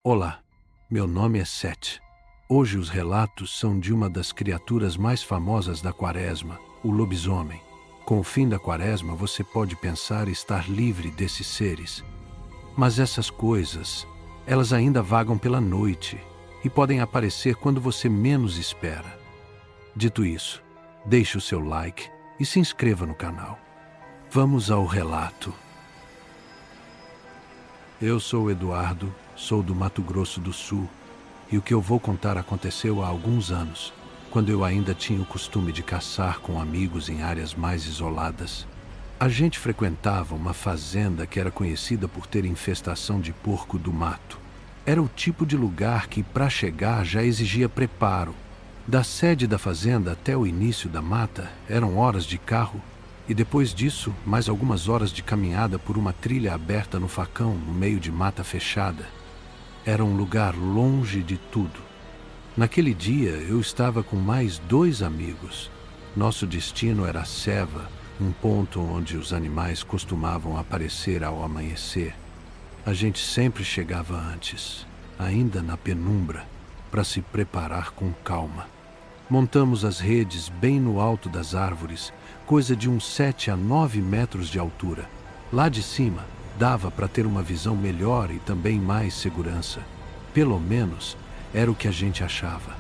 Olá, meu nome é Seth. Hoje os relatos são de uma das criaturas mais famosas da Quaresma, o lobisomem. Com o fim da Quaresma, você pode pensar estar livre desses seres. Mas essas coisas, elas ainda vagam pela noite e podem aparecer quando você menos espera. Dito isso, deixe o seu like e se inscreva no canal. Vamos ao relato. Eu sou o Eduardo, sou do Mato Grosso do Sul, e o que eu vou contar aconteceu há alguns anos, quando eu ainda tinha o costume de caçar com amigos em áreas mais isoladas. A gente frequentava uma fazenda que era conhecida por ter infestação de porco do mato. Era o tipo de lugar que, para chegar, já exigia preparo. Da sede da fazenda até o início da mata eram horas de carro, e depois disso, mais algumas horas de caminhada por uma trilha aberta no facão, no meio de mata fechada. Era um lugar longe de tudo. Naquele dia, eu estava com mais 2 amigos. Nosso destino era a Seva, um ponto onde os animais costumavam aparecer ao amanhecer. A gente sempre chegava antes, ainda na penumbra, para se preparar com calma. Montamos as redes bem no alto das árvores, coisa de uns 7 a 9 metros de altura. Lá de cima, dava para ter uma visão melhor e também mais segurança. Pelo menos, era o que a gente achava.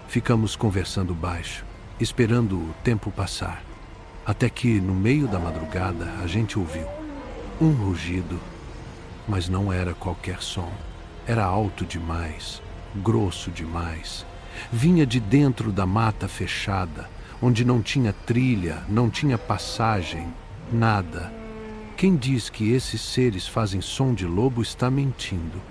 Ficamos conversando baixo, esperando o tempo passar. Até que, no meio da madrugada, a gente ouviu um rugido, mas não era qualquer som. Era alto demais, grosso demais. Vinha de dentro da mata fechada, onde não tinha trilha, não tinha passagem, nada. Quem diz que esses seres fazem som de lobo está mentindo.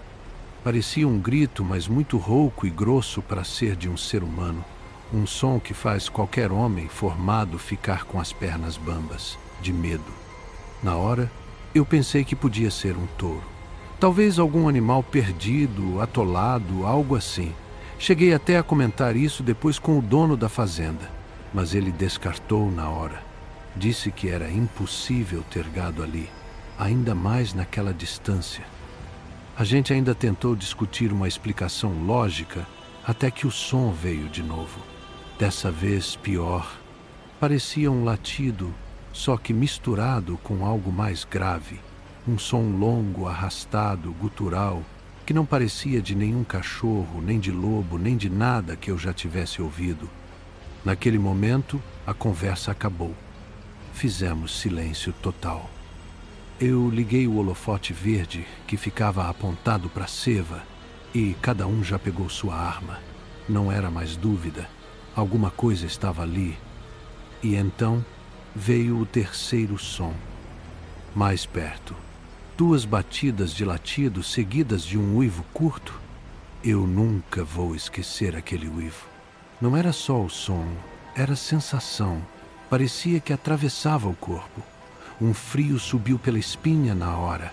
Parecia um grito, mas muito rouco e grosso para ser de um ser humano. Um som que faz qualquer homem formado ficar com as pernas bambas, de medo. Na hora, eu pensei que podia ser um touro. Talvez algum animal perdido, atolado, algo assim. Cheguei até a comentar isso depois com o dono da fazenda, mas ele descartou na hora. Disse que era impossível ter gado ali, ainda mais naquela distância. A gente ainda tentou discutir uma explicação lógica até que o som veio de novo. Dessa vez pior. Parecia um latido, só que misturado com algo mais grave. Um som longo, arrastado, gutural, que não parecia de nenhum cachorro, nem de lobo, nem de nada que eu já tivesse ouvido. Naquele momento, a conversa acabou. Fizemos silêncio total. Eu liguei o holofote verde que ficava apontado para a Seva e cada um já pegou sua arma. Não era mais dúvida. Alguma coisa estava ali. E então veio o terceiro som. Mais perto. 2 batidas de latido seguidas de um uivo curto. Eu nunca vou esquecer aquele uivo. Não era só o som, era a sensação. Parecia que atravessava o corpo. Um frio subiu pela espinha na hora.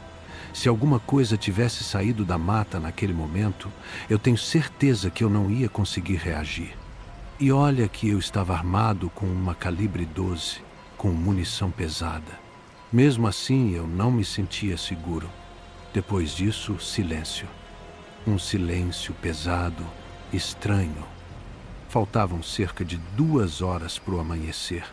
Se alguma coisa tivesse saído da mata naquele momento, eu tenho certeza que eu não ia conseguir reagir. E olha que eu estava armado com uma calibre 12, com munição pesada. Mesmo assim, eu não me sentia seguro. Depois disso, silêncio. Um silêncio pesado, estranho. Faltavam cerca de 2 horas para o amanhecer.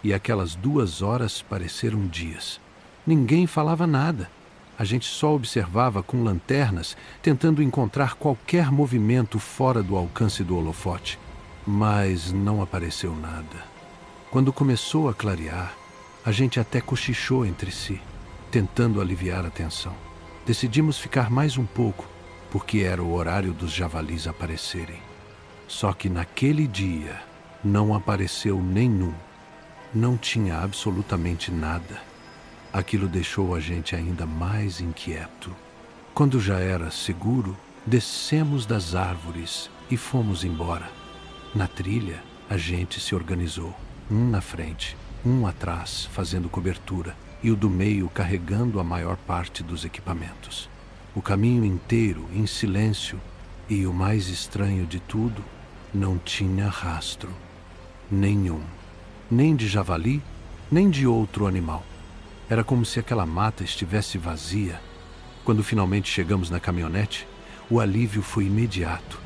E aquelas 2 horas pareceram dias. Ninguém falava nada. A gente só observava com lanternas, tentando encontrar qualquer movimento fora do alcance do holofote. Mas não apareceu nada. Quando começou a clarear, a gente até cochichou entre si, tentando aliviar a tensão. Decidimos ficar mais um pouco, porque era o horário dos javalis aparecerem. Só que naquele dia não apareceu nenhum. Não tinha absolutamente nada. Aquilo deixou a gente ainda mais inquieto. Quando já era seguro, descemos das árvores e fomos embora. Na trilha, a gente se organizou, um na frente, um atrás, fazendo cobertura, e o do meio carregando a maior parte dos equipamentos. O caminho inteiro em silêncio, e o mais estranho de tudo, não tinha rastro. Nenhum. Nem de javali, nem de outro animal. Era como se aquela mata estivesse vazia. Quando finalmente chegamos na caminhonete, O alívio foi imediato.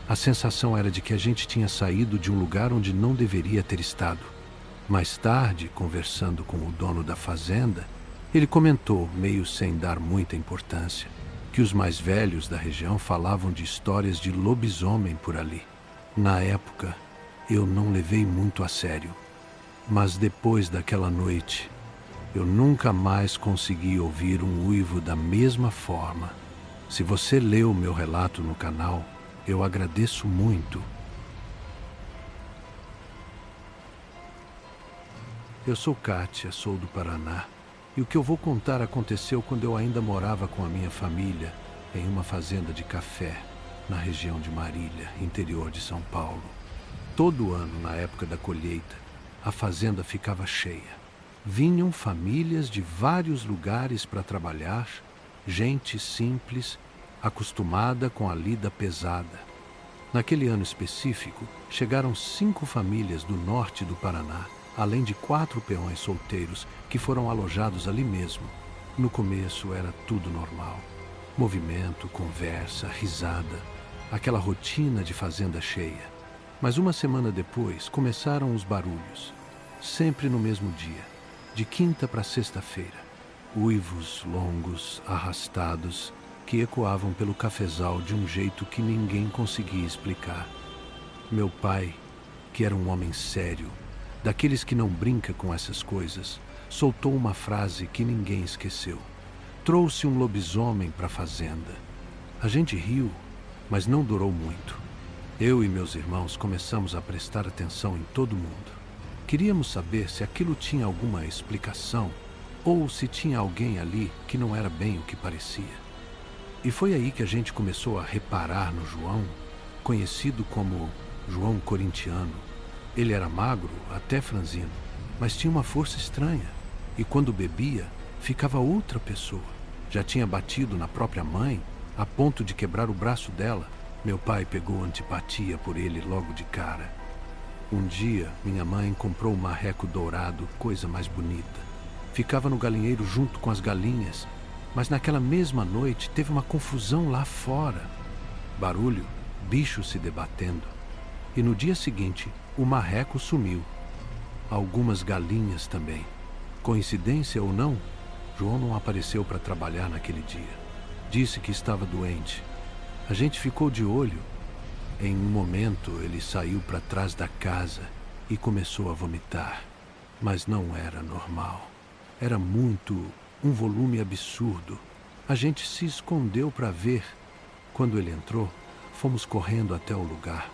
A sensação era de que a gente tinha saído de um lugar onde não deveria ter estado. Mais tarde, conversando com o dono da fazenda, ele comentou, meio sem dar muita importância, que os mais velhos da região falavam de histórias de lobisomem por ali. Na época, eu não levei muito a sério. Mas depois daquela noite, eu nunca mais consegui ouvir um uivo da mesma forma. Se você leu meu relato no canal, eu agradeço muito. Eu sou Kátia, sou do Paraná, e o que eu vou contar aconteceu quando eu ainda morava com a minha família em uma fazenda de café, na região de Marília, interior de São Paulo. Todo ano, na época da colheita, a fazenda ficava cheia. Vinham famílias de vários lugares para trabalhar, gente simples, acostumada com a lida pesada. Naquele ano específico, chegaram 5 famílias do norte do Paraná, além de 4 peões solteiros que foram alojados ali mesmo. No começo era tudo normal. Movimento, conversa, risada, aquela rotina de fazenda cheia. Mas uma semana depois começaram os barulhos, sempre no mesmo dia, de quinta para sexta-feira. Uivos longos, arrastados, que ecoavam pelo cafezal de um jeito que ninguém conseguia explicar. Meu pai, que era um homem sério, daqueles que não brinca com essas coisas, soltou uma frase que ninguém esqueceu. Trouxe um lobisomem para a fazenda. A gente riu, mas não durou muito. Eu e meus irmãos começamos a prestar atenção em todo mundo. Queríamos saber se aquilo tinha alguma explicação ou se tinha alguém ali que não era bem o que parecia. E foi aí que a gente começou a reparar no João, conhecido como João Corintiano. Ele era magro, até franzino, mas tinha uma força estranha. E quando bebia, ficava outra pessoa. Já tinha batido na própria mãe, a ponto de quebrar o braço dela. Meu pai pegou antipatia por ele logo de cara. Um dia, minha mãe comprou um marreco dourado, coisa mais bonita. Ficava no galinheiro junto com as galinhas, mas naquela mesma noite teve uma confusão lá fora. Barulho, bichos se debatendo. E no dia seguinte, o marreco sumiu. Algumas galinhas também. Coincidência ou não, João não apareceu para trabalhar naquele dia. Disse que estava doente. A gente ficou de olho. Em um momento, ele saiu para trás da casa e começou a vomitar. Mas não era normal. Era um volume absurdo. A gente se escondeu para ver. Quando ele entrou, fomos correndo até o lugar.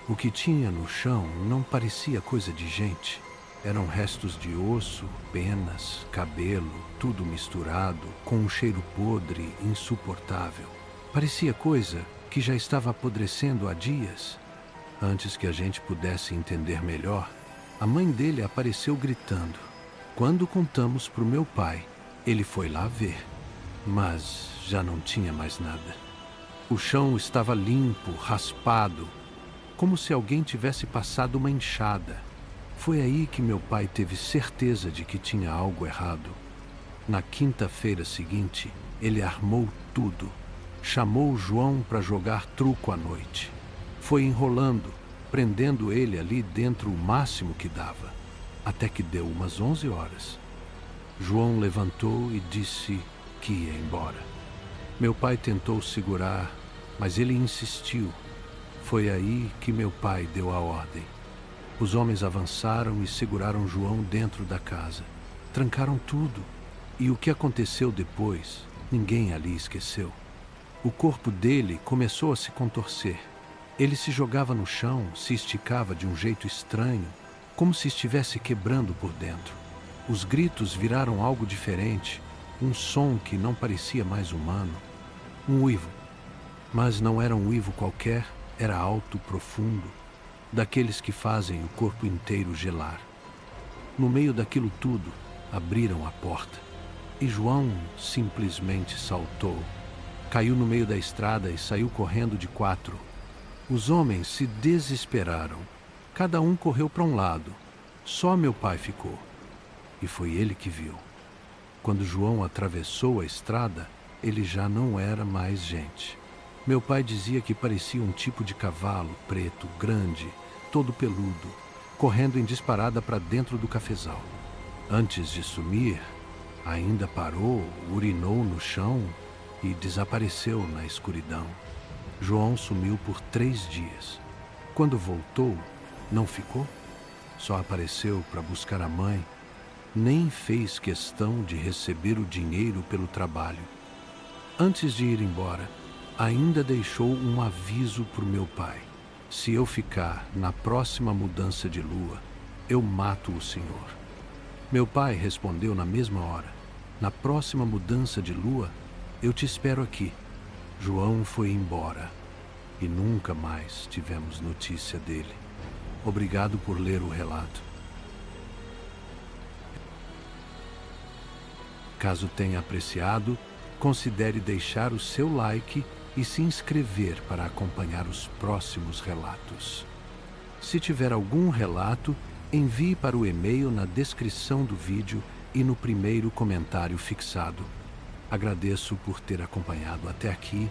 O que tinha no chão não parecia coisa de gente. Eram restos de osso, penas, cabelo, tudo misturado, com um cheiro podre insuportável. Parecia coisa que já estava apodrecendo há dias. Antes que a gente pudesse entender melhor, a mãe dele apareceu gritando. Quando contamos para o meu pai, ele foi lá ver, mas já não tinha mais nada. O chão estava limpo, raspado, como se alguém tivesse passado uma enxada. Foi aí que meu pai teve certeza de que tinha algo errado. Na quinta-feira seguinte, ele armou tudo. Chamou o João para jogar truco à noite. Foi enrolando, prendendo ele ali dentro o máximo que dava, até que deu umas 11 horas. João levantou e disse que ia embora. Meu pai tentou segurar, mas ele insistiu. Foi aí que meu pai deu a ordem. Os homens avançaram e seguraram João dentro da casa. Trancaram tudo. E o que aconteceu depois, ninguém ali esqueceu. O corpo dele começou a se contorcer. Ele se jogava no chão, se esticava de um jeito estranho, como se estivesse quebrando por dentro. Os gritos viraram algo diferente, um som que não parecia mais humano. Um uivo. Mas não era um uivo qualquer, era alto, profundo, daqueles que fazem o corpo inteiro gelar. No meio daquilo tudo, abriram a porta. E João simplesmente saltou. Caiu no meio da estrada e saiu correndo de 4. Os homens se desesperaram. Cada um correu para um lado. Só meu pai ficou. E foi ele que viu. Quando João atravessou a estrada, ele já não era mais gente. Meu pai dizia que parecia um tipo de cavalo preto, grande, todo peludo, correndo em disparada para dentro do cafezal. Antes de sumir, ainda parou, urinou no chão e desapareceu na escuridão. João sumiu por 3 dias. Quando voltou, não ficou? Só apareceu para buscar a mãe. Nem fez questão de receber o dinheiro pelo trabalho. Antes de ir embora, ainda deixou um aviso para o meu pai. Se eu ficar na próxima mudança de lua, eu mato o senhor. Meu pai respondeu na mesma hora. Na próxima mudança de lua, eu te espero aqui. João foi embora e nunca mais tivemos notícia dele. Obrigado por ler o relato. Caso tenha apreciado, considere deixar o seu like e se inscrever para acompanhar os próximos relatos. Se tiver algum relato, envie para o e-mail na descrição do vídeo e no primeiro comentário fixado. Agradeço por ter acompanhado até aqui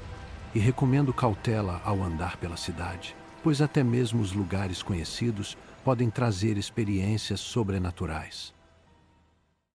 e recomendo cautela ao andar pela cidade, pois até mesmo os lugares conhecidos podem trazer experiências sobrenaturais.